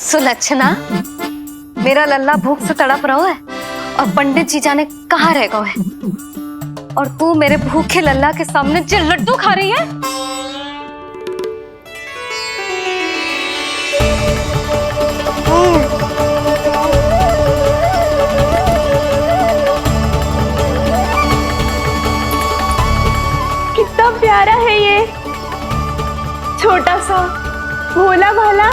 सुलक्षणा, मेरा लल्ला भूख से तड़प रहा है और पंडित जी जाने कहाँ रह गए हैं, और तू मेरे भूखे लल्ला के सामने जो लड्डू खा रही है। कितना प्यारा है ये छोटा सा भोला भाला।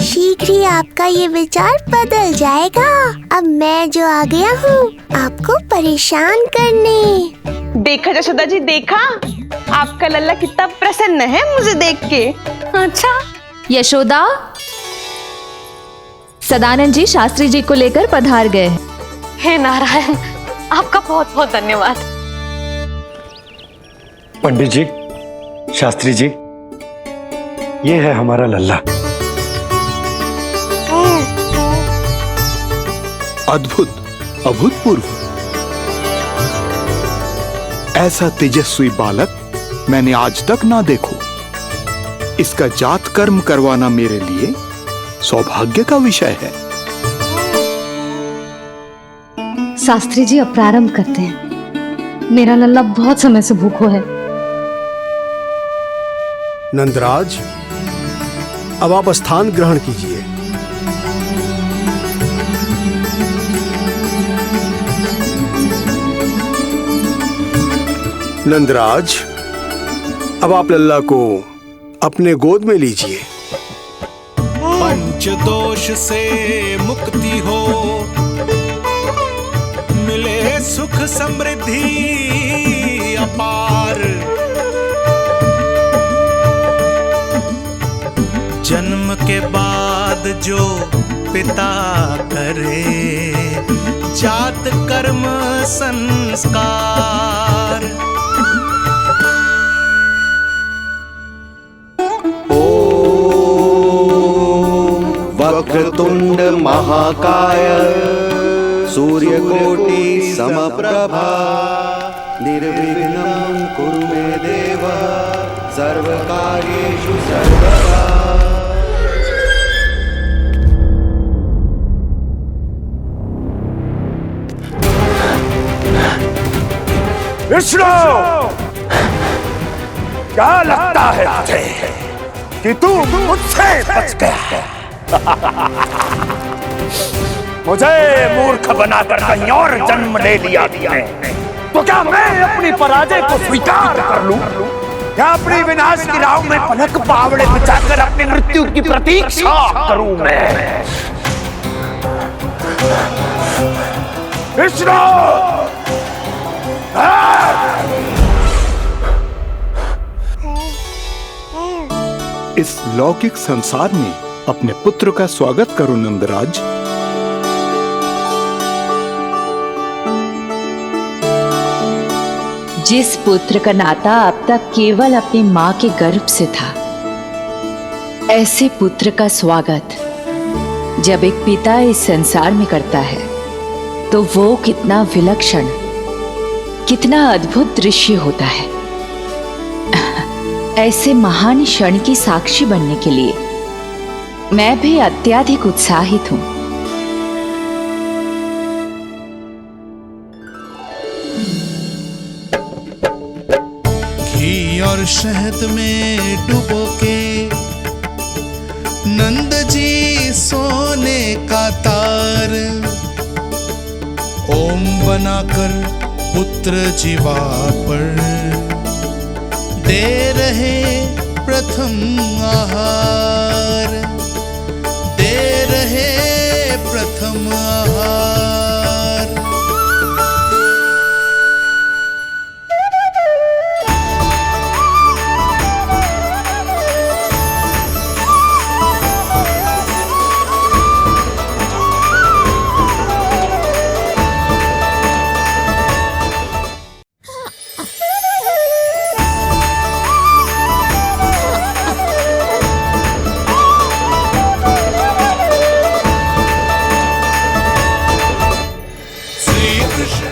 शीघ्र ही आपका ये विचार बदल जाएगा। अब मैं जो आ गया हूँ आपको परेशान करने। देखा यशोदा जी, देखा आपका लल्ला कितना प्रसन्न है मुझे देख के। अच्छा यशोदा, सदानंद जी शास्त्री जी को लेकर पधार गए। हे नारायण, आपका बहुत बहुत धन्यवाद। पंडित जी, शास्त्री जी, ये है हमारा लल्ला। अद्भुत, अभूतपूर्व। ऐसा तेजस्वी बालक मैंने आज तक ना देखो। इसका जात कर्म करवाना मेरे लिए सौभाग्य का विषय है। शास्त्री जी, अब प्रारंभ करते हैं। मेरा लल्ला बहुत समय से भूखो है। नंदराज, अब आप स्थान ग्रहण कीजिए। नंदराज, अब आप लल्ला को अपने गोद में लीजिए। पंच दोष से मुक्ति हो, मिले सुख समृद्धि अपार। जन्म के बाद जो पिता करे, जात कर्म संस्कार। वक्रतुंड महाकाय, सूर्यकोटि समप्रभा, निर्विघ्नं कुरु मे देव, सर्वकार्येषु सर्वदा। विष्णु, क्या लगता है तुझे कि तू मुझसे बच गया? मुझे मूर्ख बनाकर कहीं और जन्म ले लिया तुमने, तो क्या मैं अपनी पराजय को स्वीकार कर लूं? क्या अपनी विनाश की राह में पलक पावड़े बिछाकर अपनी मृत्यु की प्रतीक्षा करूं मैं? विष्णु, इस लौकिक संसार में अपने पुत्र का स्वागत करो नंदराज। जिस पुत्र का नाता अब तक केवल अपनी मां के गर्भ से था, ऐसे पुत्र का स्वागत जब एक पिता इस संसार में करता है तो वो कितना विलक्षण, कितना अद्भुत दृश्य होता है। ऐसे महान क्षण की साक्षी बनने के लिए मैं भी अत्यधिक उत्साहित हूं। घी और शहद में डुबो के नंद जी सोने का तार, ओम बनाकर पुत्र जीवा पर दे रहे प्रथम आहार, दे रहे प्रथम आहार।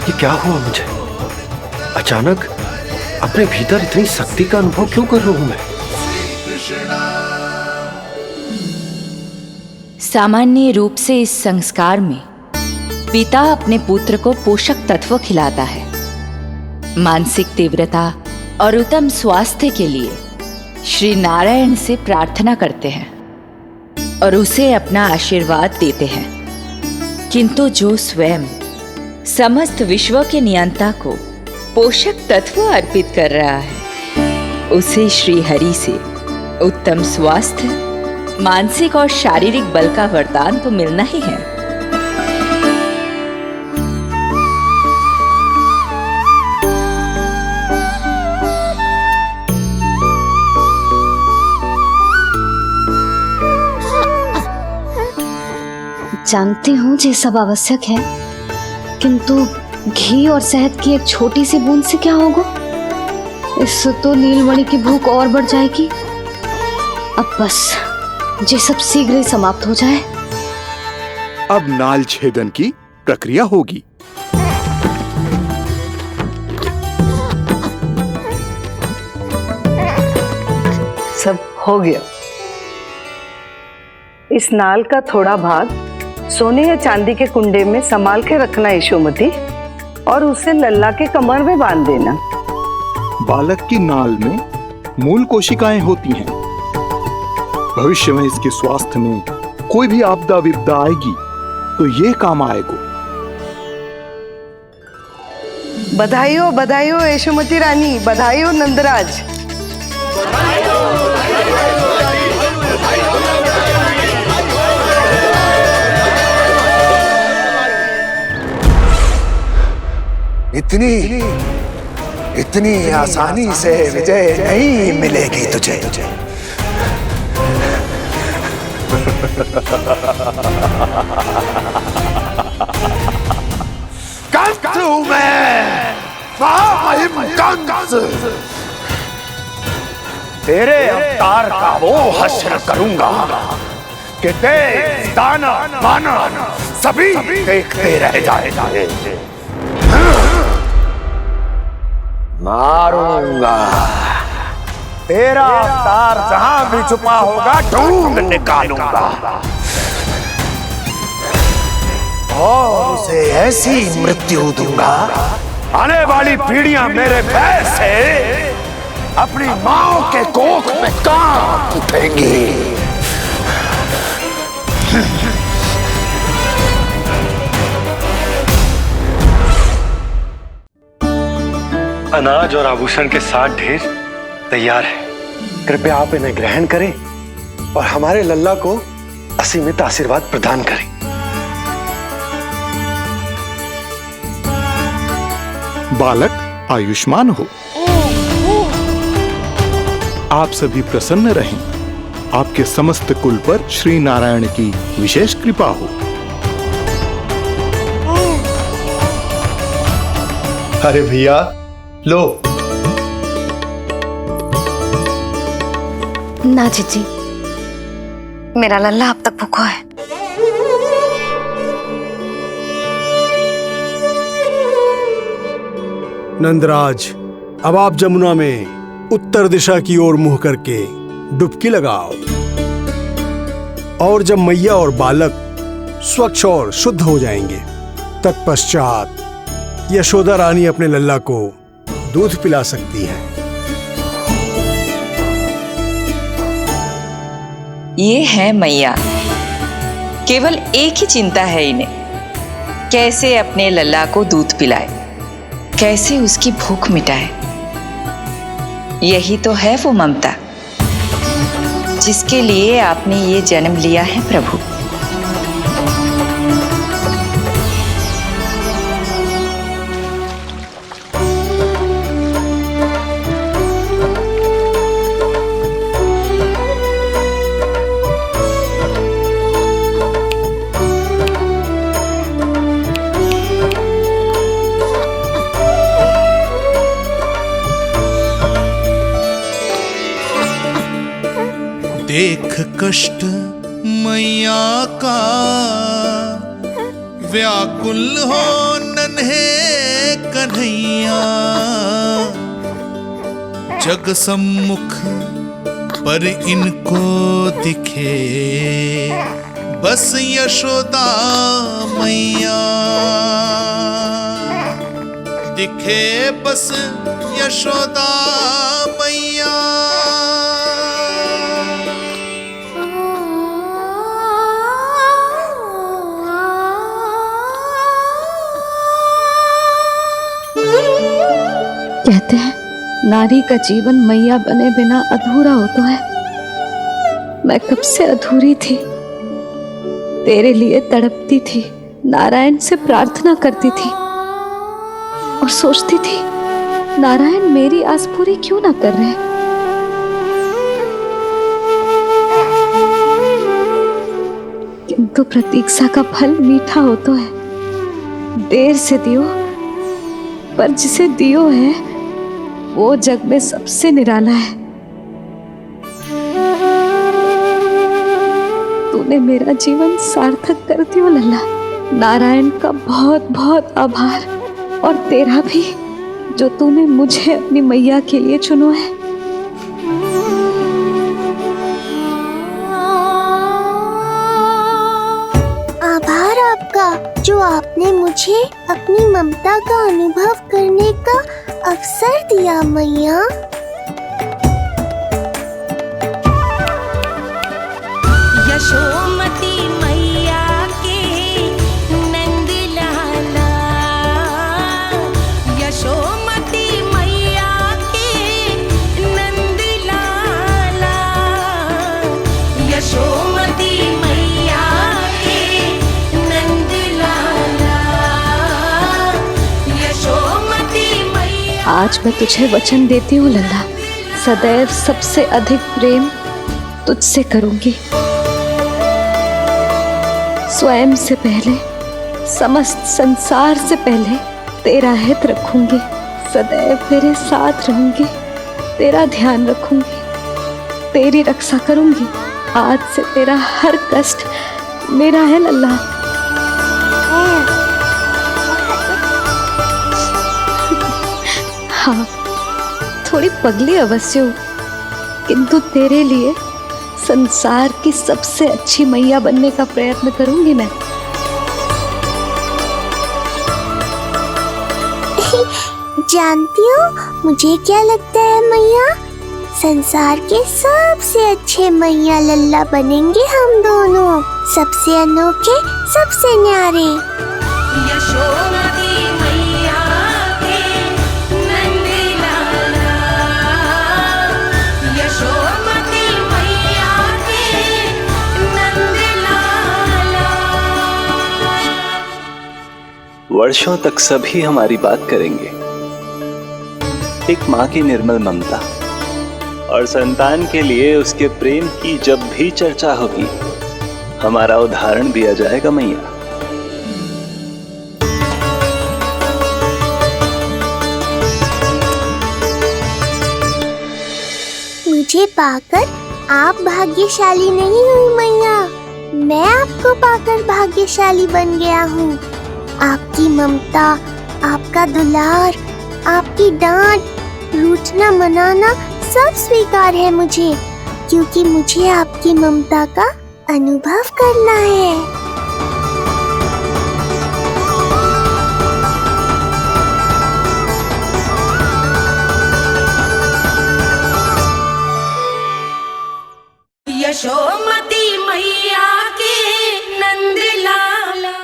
ये क्या हुआ मुझे? अचानक अपने भीतर इतनी शक्ति का अनुभव क्यों कर रहा हूं मैं? सामान्य रूप से इस संस्कार में पिता अपने पुत्र को पोषक तत्व खिलाता है। मानसिक तीव्रता और उत्तम स्वास्थ्य के लिए श्री नारायण से प्रार्थना करते हैं और उसे अपना आशीर्वाद देते हैं। किंतु जो स्वयं समस्त विश्व के नियंता को पोषक तत्व अर्पित कर रहा है, उसे श्री हरि से उत्तम स्वास्थ्य, मानसिक और शारीरिक बल का वरदान तो मिलना ही है। जानती हूँ ये सब आवश्यक है, किंतु घी और शहद की एक छोटी सी बूंद से क्या होगा? इससे तो नीलमणि की भूख और बढ़ जाएगी। अब बस ये सब शीघ्र ही समाप्त हो जाए। अब नाल छेदन की प्रक्रिया होगी। सब हो गया। इस नाल का थोड़ा भाग सोने या चांदी के कुंडे में संभाल के रखना यशोमती, और उसे लल्ला के कमर में बांध देना। बालक की नाल में मूल कोशिकाएं होती हैं। भविष्य में इसके स्वास्थ्य में कोई भी आपदा विपदा आएगी तो ये काम आएगा। बधाई हो यशोमती रानी, बधाई हो नंदराज। इतनी आसानी से विजय नहीं मिलेगी तुझे। कंस हूं मैं, महामहिम कंस। तेरे अवतार का वो हश्र करूंगा कि देश, दाना, माना सभी देखते रह जाएंगे। मारूंगा तेरा अवतार, जहां भी छुपा होगा ढूंढ निकालूंगा और उसे ऐसी मृत्यु दूंगा, आने वाली पीढ़ियां मेरे भय से अपनी मां के कोख में कांप उठेंगी। अनाज और आभूषण के 7 ढेर तैयार है। कृपया आप इन्हें ग्रहण करें और हमारे लल्ला को असीमित आशीर्वाद प्रदान करें। बालक आयुष्मान हो। आप सभी प्रसन्न रहें। आपके समस्त कुल पर श्री नारायण की विशेष कृपा हो। अरे भैया लो। ना जीजी, मेरा लल्ला अब तक भूखा है। नंदराज, अब आप जमुना में उत्तर दिशा की ओर मुंह करके डुबकी लगाओ, और जब मैया और बालक स्वच्छ और शुद्ध हो जाएंगे, तत्पश्चात यशोदा रानी अपने लल्ला को दूध पिला सकती है। ये है मैया, केवल एक ही चिंता है इन्हें, कैसे अपने लल्ला को दूध पिलाए, कैसे उसकी भूख मिटाए। यही तो है वो ममता जिसके लिए आपने ये जन्म लिया है प्रभु। देख कष्ट मैया का, व्याकुल हो नन्हे कन्हैया। जग सम्मुख पर इनको दिखे बस यशोदा मैया, दिखे बस यशोदा मैया। कहते हैं नारी का जीवन मैया बने बिना अधूरा होता है। मैं कब से अधूरी थी, तेरे लिए तड़पती थी, नारायण से प्रार्थना करती थी और सोचती थी नारायण मेरी आस पूरी क्यों ना कर रहे। किंतु प्रतीक्षा का फल मीठा होता है। देर से दियो, पर जिसे दियो है वो जग में सबसे निराला है। तूने मेरा जीवन सार्थक कर दियो लल्ला। नारायण का बहुत बहुत आभार, और तेरा भी, जो तूने मुझे अपनी मैया के लिए चुनो है। आभार आपका, जो आपने मुझे अपनी ममता का अनुभव करने का अवसर दिया मैया। यशोमती मैया के नंद लाला, यशोमती मैया के नंद लाला, यशोमती मैया के नंद लाला, यशोमती मैया। आज मैं तुझे वचन देती हूँ लल्ला, सदैव सबसे अधिक प्रेम तुझसे करूंगी। स्वयं से पहले, समस्त संसार से पहले तेरा हित रखूंगी। सदैव तेरे साथ रहूंगी, तेरा ध्यान रखूंगी, तेरी रक्षा करूंगी। आज से तेरा हर कष्ट मेरा है लल्ला। हाँ, थोड़ी पगली अवश्य हूँ, किंतु तेरे लिए संसार की सबसे अच्छी मैया बनने का प्रयत्न करूंगी मैं। जानती हो मुझे क्या लगता है मैया, संसार के सबसे अच्छे मैया लल्ला बनेंगे हम दोनों, सबसे अनोखे, सबसे न्यारे। यशोमती मैया के नंद लाला, यशोमती मैया के नंद लाला। वर्षों तक सभी हमारी बात करेंगे। एक माँ की निर्मल ममता और संतान के लिए उसके प्रेम की जब भी चर्चा होगी, हमारा उदाहरण दिया जाएगा मैया। मुझे पाकर आप भाग्यशाली नहीं हुई मैया, मैं आपको पाकर भाग्यशाली बन गया हूँ। आपकी ममता, आपका दुलार, आपकी डांट, रूठना मनाना सब स्वीकार है मुझे, क्योंकि मुझे आपकी ममता का अनुभव करना है। यशोमती मैया के नंद लाला।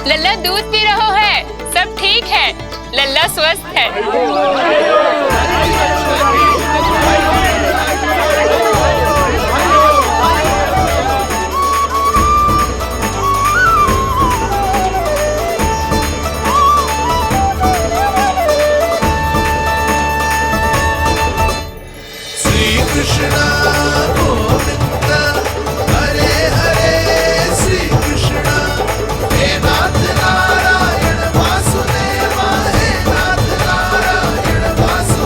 लल्ला दूध पी रहो है, सब ठीक है, लल्ला स्वस्थ है। श्री कृष्ण गोविंद हरे हरे, श्री कृष्ण हे नाथ नारायण वासुदेव, हे नाथ नारायण वासुदेव।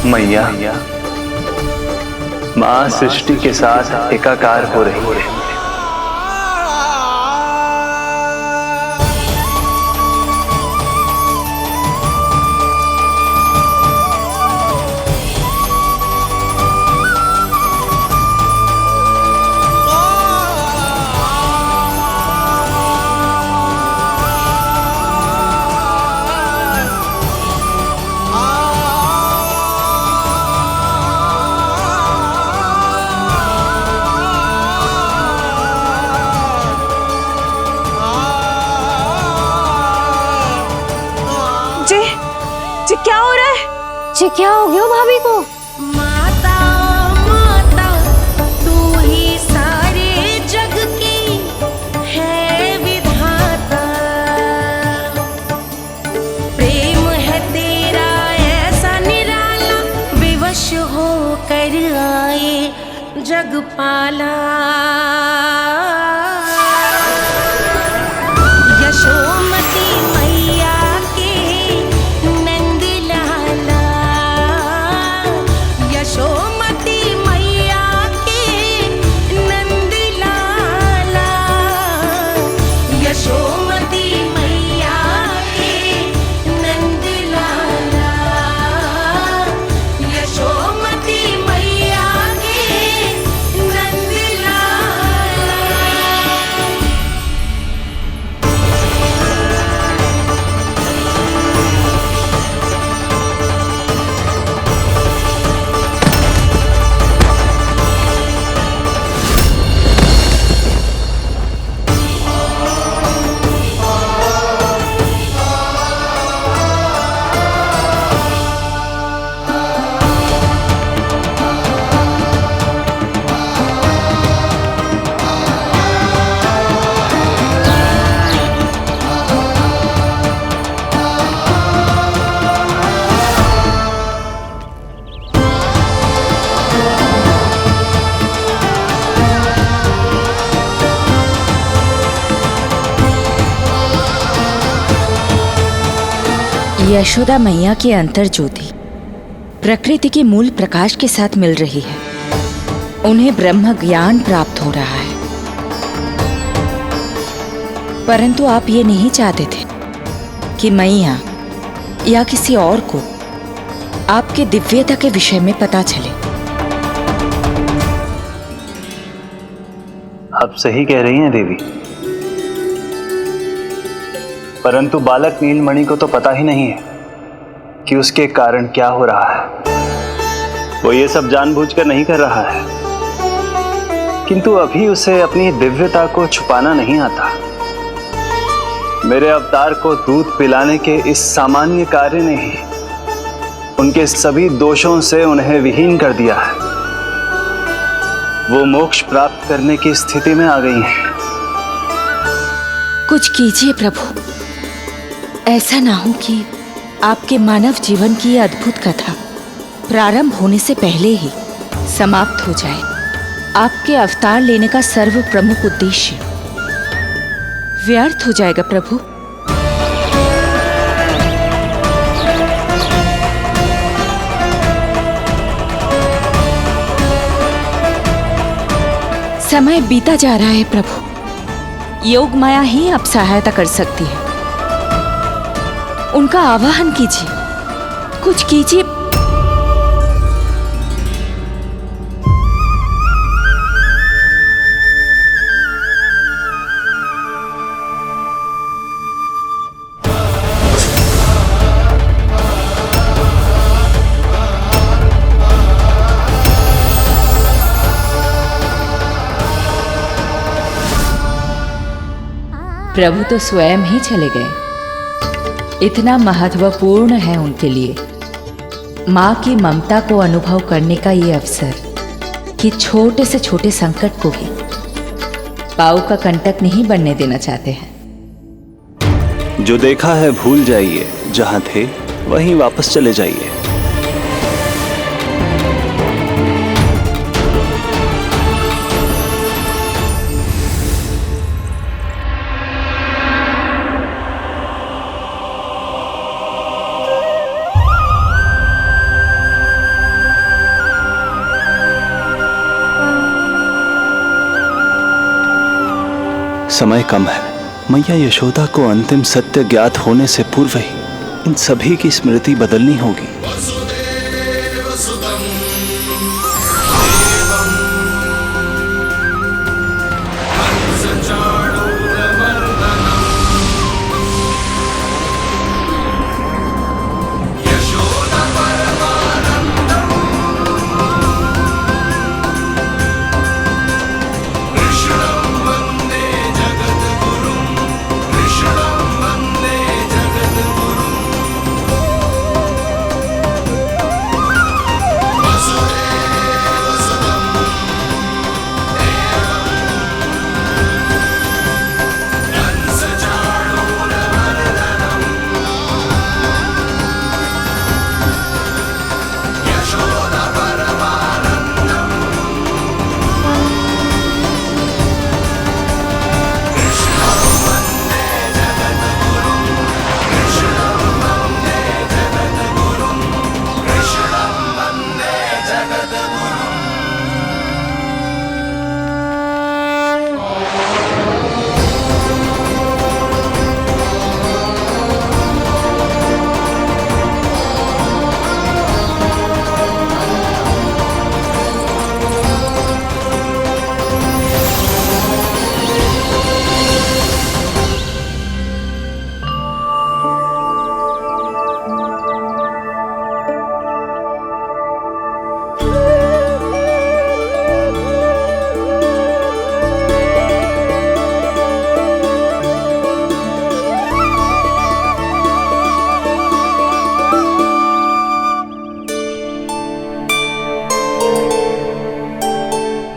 मैया, माँ सृष्टि के साथ एकाकार हो रही है। जी क्या हो रहा है? जी क्या हो गया भाभी को? माता माता तू ही सारे जग की है विधाता, प्रेम है तेरा ऐसा निराला, विवश हो कर आए जग पाला। यशोमती मैया के नंद लाला, यशोमती मैया के नंद लाला, यशोमती मैया के नंद लाला, यशोमती मैया के नंद लाला। यशोदा मैया की अंतर ज्योति प्रकृति के मूल प्रकाश के साथ मिल रही है। उन्हें ब्रह्म ज्ञान प्राप्त हो रहा है, परंतु आप ये नहीं चाहते थे कि मैया या किसी और को आपके दिव्यता के विषय में पता चले। आप सही कह रही हैं देवी, परंतु बालक नीलमणि को तो पता ही नहीं है कि उसके कारण क्या हो रहा है। वो ये सब जानबूझकर नहीं कर रहा है, किंतु अभी उसे अपनी दिव्यता को छुपाना नहीं आता। मेरे अवतार को दूध पिलाने के इस सामान्य कार्य ने ही उनके सभी दोषों से उन्हें विहीन कर दिया है। वो मोक्ष प्राप्त करने की स्थिति में आ गई हैं। कुछ कीजिए प्रभु, ऐसा ना हो कि आपके मानव जीवन की यह अद्भुत कथा प्रारंभ होने से पहले ही समाप्त हो जाए। आपके अवतार लेने का सर्व प्रमुख उद्देश्य व्यर्थ हो जाएगा प्रभु। समय बीता जा रहा है प्रभु, योग माया ही अब सहायता कर सकती है। उनका आवाहन कीजिए, कुछ कीजिए। प्रभु तो स्वयं ही चले गए। इतना महत्वपूर्ण है उनके लिए माँ की ममता को अनुभव करने का ये अवसर कि छोटे से छोटे संकट को भी पाँव का कंटक नहीं बनने देना चाहते हैं। जो देखा है भूल जाइए, जहां थे वहीं वापस चले जाइए। समय कम है। मैया यशोदा को अंतिम सत्य ज्ञात होने से पूर्व ही इन सभी की स्मृति बदलनी होगी।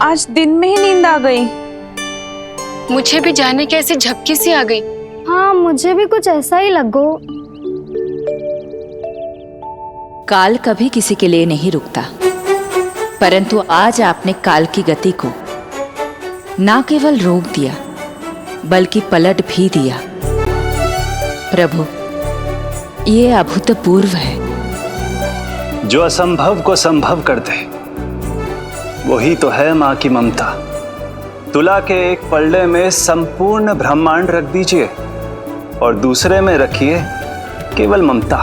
आज दिन में ही नींद आ गई। मुझे भी जाने की ऐसी झपकी सी आ गई। हाँ, मुझे भी कुछ ऐसा ही लगो। काल कभी किसी के लिए नहीं रुकता, परंतु आज आपने काल की गति को ना केवल रोक दिया बल्कि पलट भी दिया। प्रभु, ये अभूतपूर्व है। जो असंभव को संभव कर दे वही तो है माँ की ममता। तुला के एक पल्ले में संपूर्ण ब्रह्मांड रख दीजिए और दूसरे में रखिए केवल ममता,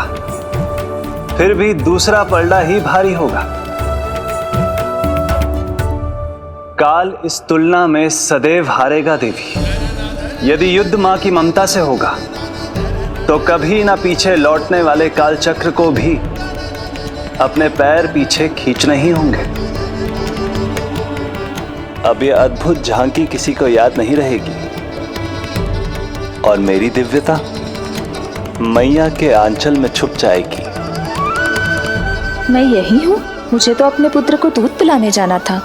फिर भी दूसरा पल्ला ही भारी होगा। काल इस तुलना में सदैव हारेगा देवी। यदि युद्ध माँ की ममता से होगा तो कभी ना पीछे लौटने वाले काल चक्र को भी अपने पैर पीछे खींचने ही होंगे। अब ये अद्भुत झांकी किसी को याद नहीं रहेगी और मेरी दिव्यता मैया के आंचल में छुप जाएगी। मैं यही हूँ। मुझे तो अपने पुत्र को दूध पिलाने जाना था।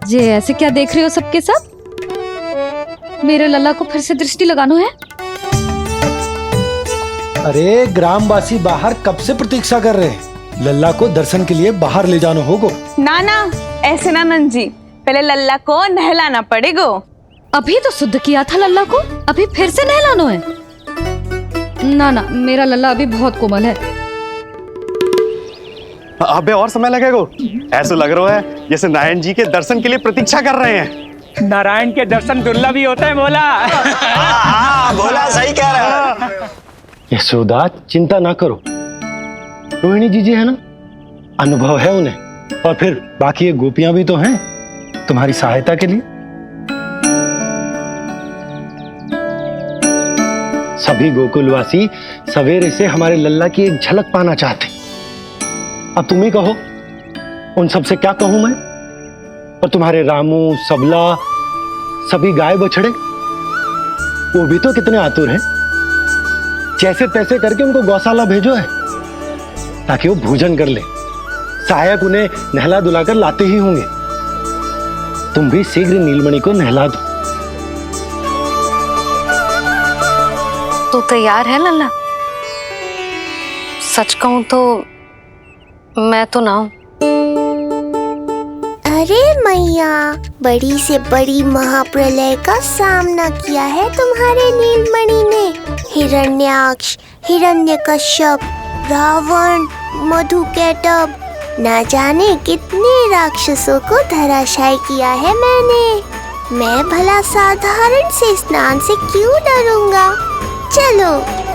ये ऐसे क्या देख रहे हो सबके सब? मेरे लल्ला को फिर से दृष्टि लगाना है? अरे ग्रामवासी बाहर कब से प्रतीक्षा कर रहे हैं। लल्ला को दर्शन के लिए बाहर ले जाना होगा। ना ना, ऐसे ना नंद जी, पहले लल्ला को नहलाना पड़ेगा। अभी तो शुद्ध किया था लल्ला को, अभी फिर से नहलाना है? ना ना, मेरा लल्ला अभी बहुत कोमल है। अबे और समय लगेगा। ऐसा लग रहा है जैसे नारायण जी के दर्शन के लिए प्रतीक्षा कर रहे हैं। नारायण के दर्शन दुर्लभ ही होते हैं। बोला बोला सही कह रहा है। यशोदा, चिंता ना करो। रोहिणी जी है ना, अनुभव है उन्हें, और फिर बाकी ये गोपियां भी तो हैं तुम्हारी सहायता के लिए। सभी गोकुलवासी सवेरे से हमारे लल्ला की एक झलक पाना चाहते। अब तुम ही कहो, उन सब से क्या कहूं मैं? और तुम्हारे रामू, सबला, सभी गाय बछड़े, वो भी तो कितने आतुर हैं। जैसे तैसे करके उनको गौशाला भेजो है ताकि वो भोजन कर ले। सहायक उन्हें नहला धुलाकर लाते ही होंगे। तुम भी शीघ्र नीलमणि को नहला दो। तू तैयार है लल्ला? सच कहूं तो मैं तो ना हूं। अरे मैया, बड़ी से बड़ी महाप्रलय का सामना किया है तुम्हारे नीलमणि ने। हिरण्याक्ष, हिरण्यकश्यप, रावण, मधुकैटभ, ना जाने कितने राक्षसों को धराशायी किया है मैंने। मैं भला साधारण से स्नान से क्यों डरूंगा? चलो।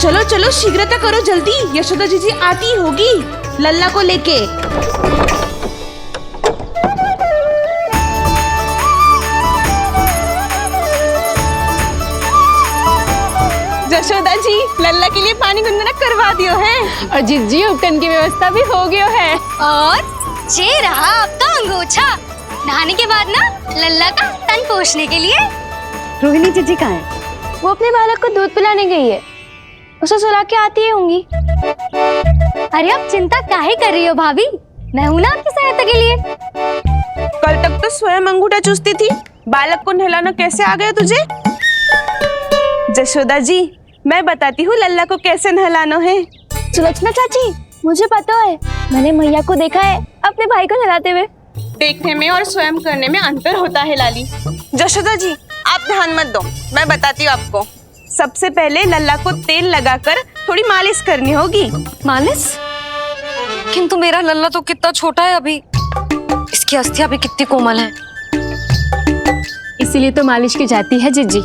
चलो चलो शीघ्रता करो जल्दी, यशोदा जीजी आती होगी लल्ला को लेके। यशोदा जी लल्ला के लिए पानी गुनगुना करवा दियो है और जीजी उपटन की व्यवस्था भी हो गयो है। और ये रहा आपका अंगोछा, नहाने के बाद ना लल्ला का तन पोंछने के लिए। रोहिणी जीजी कहाँ है? वो अपने बालक को दूध पिलाने गई है, उसे सुला के आती ही होंगी। अरे आप चिंता काहे कर रही हो भाभी, मैं हूं ना आपकी सहायता के लिए। कल तक तो स्वयं अंगूठा चूसती थी, बालक को नहलाना कैसे आ गया तुझे? यशोदा जी मैं बताती हूँ लल्ला को कैसे नहलाना है। सुलक्षणा चाची, मुझे पता है, मैंने मैया को देखा है अपने भाई को नहलाते हुए। देखने में और स्वयं करने में अंतर होता है लाली। यशोदा जी आप ध्यान मत दो, मैं बताती हूँ आपको। सबसे पहले लल्ला को तेल लगाकर थोड़ी मालिश करनी होगी। मालिश? किंतु मेरा लल्ला तो कितना छोटा है अभी, इसकी अस्थियां भी कितनी कोमल हैं। इसीलिए तो मालिश की जाती है जीजी,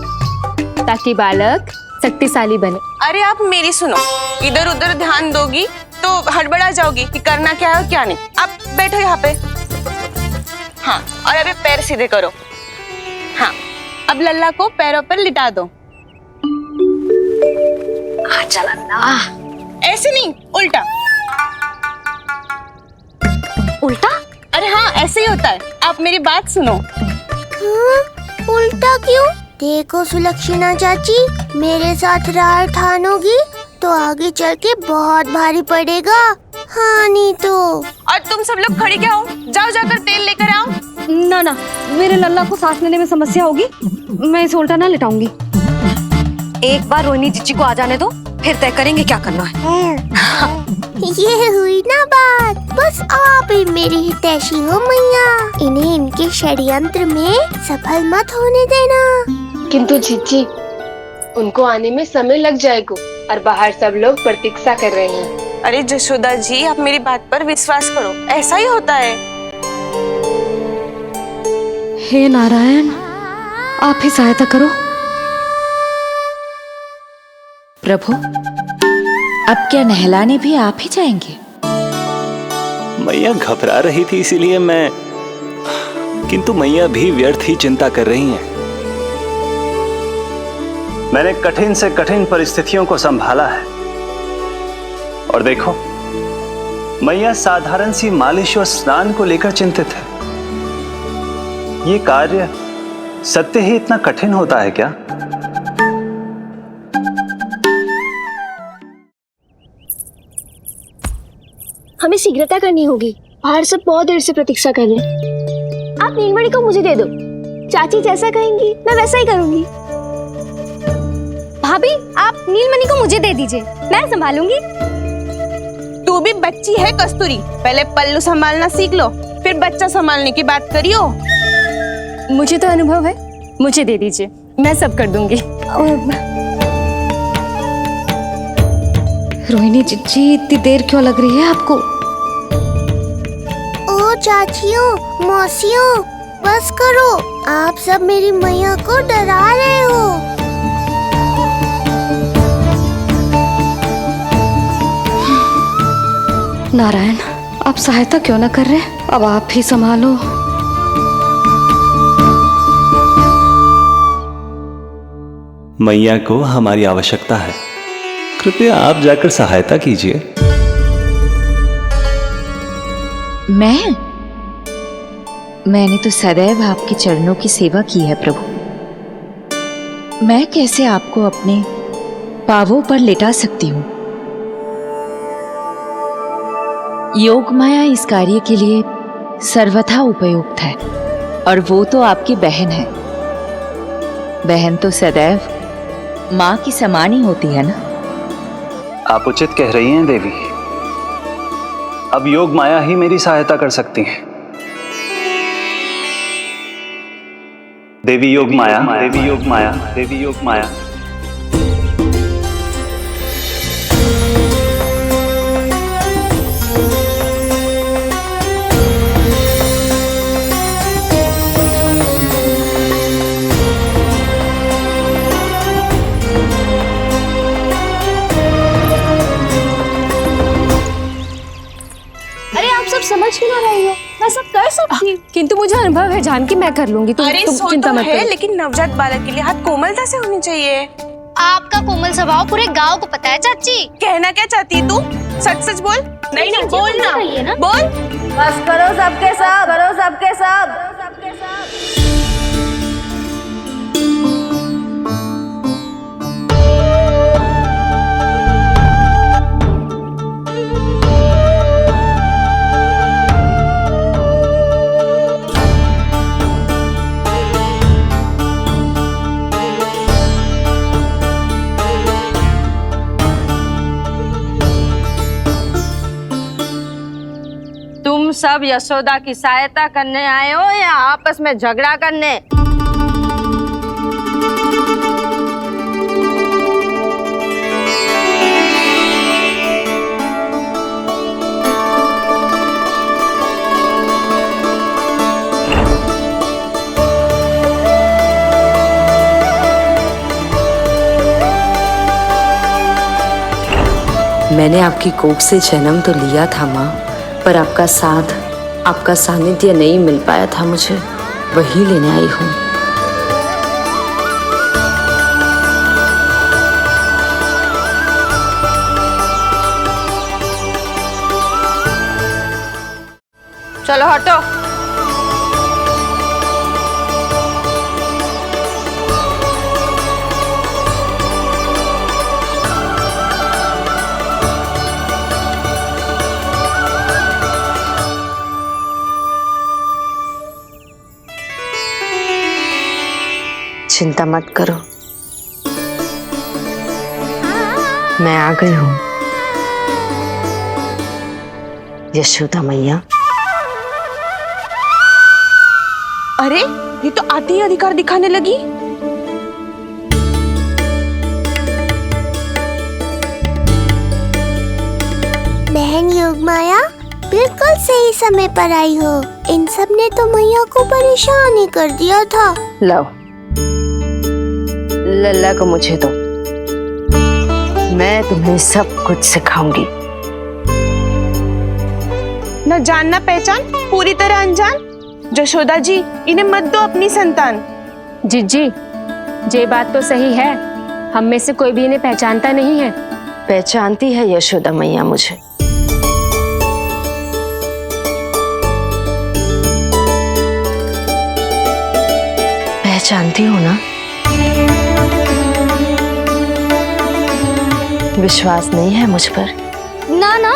ताकि बालक शक्तिशाली बने। अरे आप मेरी सुनो, इधर उधर ध्यान दोगी तो हड़बड़ा जाओगी कि करना क्या है और क्या नहीं। आप बैठो यहाँ पे। हाँ, और अभी पैर सीधे करो। हाँ, अब लल्ला को पैरों पर लिटा दो। आजा लल्ला। ऐसे नहीं, उल्टा। उल्टा? अरे हाँ ऐसे ही होता है, आप मेरी बात सुनो। हाँ, उल्टा क्यों? देखो सुलक्षणा चाची, मेरे साथ राह ठानोगी तो आगे चल के बहुत भारी पड़ेगा। हाँ नहीं तो। और तुम सब लोग खड़े क्या हो? जाओ जाकर तेल लेकर आओ। ना ना, मेरे लल्ला को सांस लेने में समस्या होगी, मैं इसे उल्टा ना लिटाऊंगी। एक बार रोहिणी जीजी को आ जाने दो, फिर तय करेंगे क्या करना है। ये हुई ना बात, बस आप ही मेरी हितैषी हो मैया, इन्हें इनके षड्यंत्र में सफल मत होने देना। किंतु जीजी, उनको आने में समय लग जाएगा और बाहर सब लोग प्रतीक्षा कर रहे हैं। अरे यशोदा जी आप मेरी बात पर विश्वास करो, ऐसा ही होता है। हे नारायण, आप ही सहायता करो। प्रभु, अब क्या नहलाने भी आप ही जाएंगे? मैया घबरा रही थी इसीलिए मैं, किंतु मैया भी व्यर्थ ही चिंता कर रही हैं। मैंने कठिन से कठिन परिस्थितियों को संभाला है और देखो मैया साधारण सी मालिश और स्नान को लेकर चिंतित है। ये कार्य सत्य ही इतना कठिन होता है क्या? हमें शीघ्रता करनी होगी, बाहर सब बहुत देर से प्रतीक्षा कर रहे हैं। आप नीलमणि को मुझे दे दो, चाची जैसा कहेंगी मैं वैसा ही करूंगी। भाभी आप नीलमणि को मुझे दे दीजिए, मैं संभालूंगी। तू भी बच्ची है कस्तूरी, पहले पल्लू संभालना सीख लो, फिर बच्चा संभालने की बात करियो। मुझे तो अनुभव है, मुझे दे दीजिए, मैं सब कर दूंगी। रोहिणी जीजी इतनी देर क्यों लग रही है आपको? ओ चाचियों, मौसियों, बस करो, आप सब मेरी मैया को डरा रहे हो। नारायण, आप सहायता क्यों न कर रहे? अब आप ही संभालो। मैया को हमारी आवश्यकता है, कृपया आप जाकर सहायता कीजिए। मैंने तो सदैव आपके चरणों की सेवा की है प्रभु। मैं कैसे आपको अपने पांवों पर लेटा सकती हूँ? योग माया इस कार्य के लिए सर्वथा उपयुक्त है, और वो तो आपकी बहन है। बहन तो सदैव माँ की समान ही होती है ना। आप उचित कह रही हैं देवी। अब योग माया ही मेरी सहायता कर सकती है। देवी योग माया, देवी योग माया, देवी योग माया। अरे आप सब समझ क्यों ना रही हो? मैं सब कर सकती हूँ। किंतु मुझे अनुभव है जानकी, मैं कर लूंगी। तुम सो चिंता तो मत है, करो। लेकिन नवजात बालक के लिए हाथ कोमलता से होनी चाहिए। आपका कोमल स्वभाव पूरे गांव को पता है चाची। कहना क्या चाहती है तू? सच सच बोल। नहीं नहीं बोल ना, बोल। बस करो सबके सब, करो सबके सब। तुम सब यशोदा की सहायता करने आए हो या आपस में झगड़ा करने? मैंने आपकी कोख से जन्म तो लिया था माँ, पर आपका साथ, आपका सानिध्य नहीं मिल पाया था मुझे, वही लेने आई हूँ। चलो हटो। चिंता मत करो, मैं आ गई हूँ। यशोदा मैया। अरे ये तो आते ही अधिकार दिखाने लगी। बहन योगमाया, बिल्कुल सही समय पर आई हो। इन सब ने तो मैया को परेशान ही कर दिया था। लाओ लल्ला को मुझे दो, मैं तुम्हें सब कुछ सिखाऊंगी। न जान न पहचान, पूरी तरह अनजान। यशोदा जी, इन्हें मत दो अपनी संतान। जीजी, ये बात तो सही है, हम में से कोई भी इन्हें पहचानता नहीं है। पहचानती है यशोदा मैया मुझे। पहचानती हो ना? विश्वास नहीं है मुझ पर? ना ना,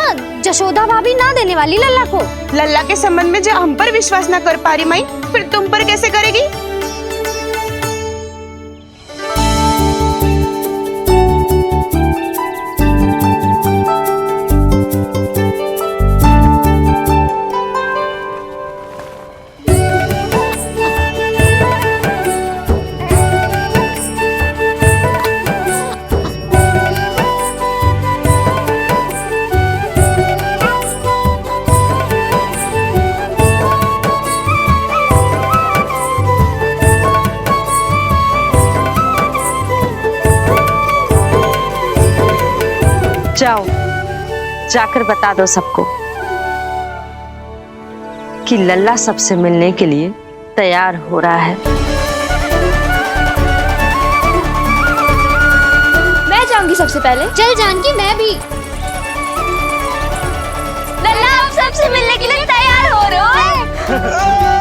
यशोदा भाभी ना देने वाली लल्ला को। लल्ला के संबंध में जो हम पर विश्वास न कर पा रही माई, फिर तुम पर कैसे करेगी? जाओ, जाकर बता दो सबको कि लल्ला सबसे मिलने के लिए तैयार हो रहा है। मैं जाऊंगी सबसे पहले। चल जानकी, मैं भी। लल्ला आप सबसे मिलने के लिए तैयार हो रहे हो?